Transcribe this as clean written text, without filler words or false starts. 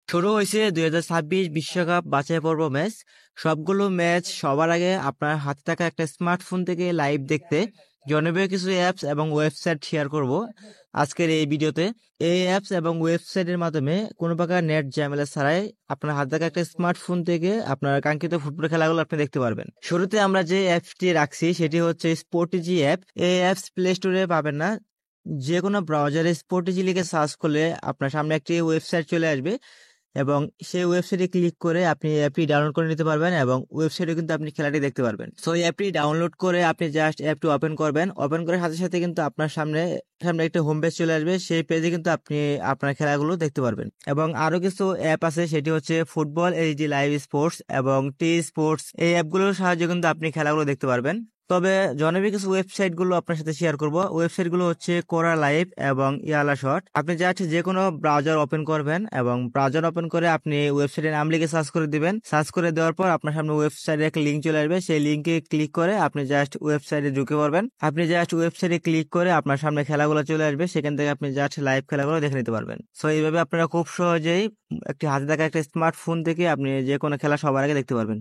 শুরু হয়েছে 2026 বিশ্বকাপ বাছাই পর্ব ম্যাচ। সবগুলো ম্যাচ সবার আগে আপনার হাতে থাকা একটা স্মার্টফোন থেকে লাইভ দেখতে জনপ্রিয় কিছু অ্যাপস এবং ওয়েবসাইট শেয়ার করব আজকের এই ভিডিওতে। এই অ্যাপস এবং ওয়েবসাইটের মাধ্যমে কোনো প্রকার নেট ঝামেলা ছাড়াই আপনার হাতে থাকা একটা স্মার্টফোন থেকে আপনার কাঙ্ক্ষিত ফুটবল খেলাগুলো আপনি দেখতে পারবেন। শুরুতে আমরা যে অ্যাপসটি রাখছি সেটি হচ্ছে স্পোর্টিজি অ্যাপ। এই অ্যাপস প্লে স্টোরে পাবেন না, যে কোনো ব্রাউজারে স্পোর্টিজি লিখে সার্চ করলে আপনার সামনে একটি ওয়েবসাইট চলে আসবে এবং সেই ওয়েবসাইটে ক্লিক করে আপনি অ্যাপটি ডাউনলোড করে নিতে পারবেন এবং ওয়েবসাইটে কিন্তু আপনি খেলাটি দেখতে পারবেন। সো এই অ্যাপটি ডাউনলোড করে আপনি জাস্ট অ্যাপটি ওপেন করবেন। ওপেন করার সাথে সাথে কিন্তু আপনার সামনে একটা হোম পেজ চলে আসবে। সেই পেজে কিন্তু আপনি আপনার খেলাগুলো দেখতে পারবেন। এবং আরো কিছু অ্যাপ আছে, সেটি হচ্ছে ফুটবল এইচডি লাইভ স্পোর্টস এবং টি স্পোর্টস। এই অ্যাপগুলোর সাহায্যে কিন্তু আপনি খেলাগুলো দেখতে পারবেন। তবে জনপ্রিয় কিছু ওয়েবসাইট গুলো আপনার সাথে শেয়ার করব। ওয়েবসাইট গুলো হচ্ছে কোরা লাইভ এবং ইয়ালা শট। আপনি জাস্ট যে কোনো ব্রাউজার ওপেন করবেন এবং ব্রাউজার ওপেন করে আপনি ওয়েবসাইটের নাম লিখে সার্চ করে দিবেন। সার্চ করে দেওয়ার পর আপনার সামনে ওয়েবসাইটের একটা লিঙ্ক চলে আসবে। সেই লিঙ্কে ক্লিক করে আপনি জাস্ট ওয়েবসাইটে ঢুকে পড়বেন। আপনি জাস্ট ওয়েবসাইটে ক্লিক করে আপনার সামনে খেলাগুলো চলে আসবে, সেখান থেকে আপনি জাস্ট লাইভ খেলাগুলো দেখে নিতে পারবেন। সো এইভাবে আপনারা খুব সহজেই একটি হাতে থাকা একটা স্মার্টফোন থেকে আপনি যে কোনো খেলা সবার আগে দেখতে পারবেন।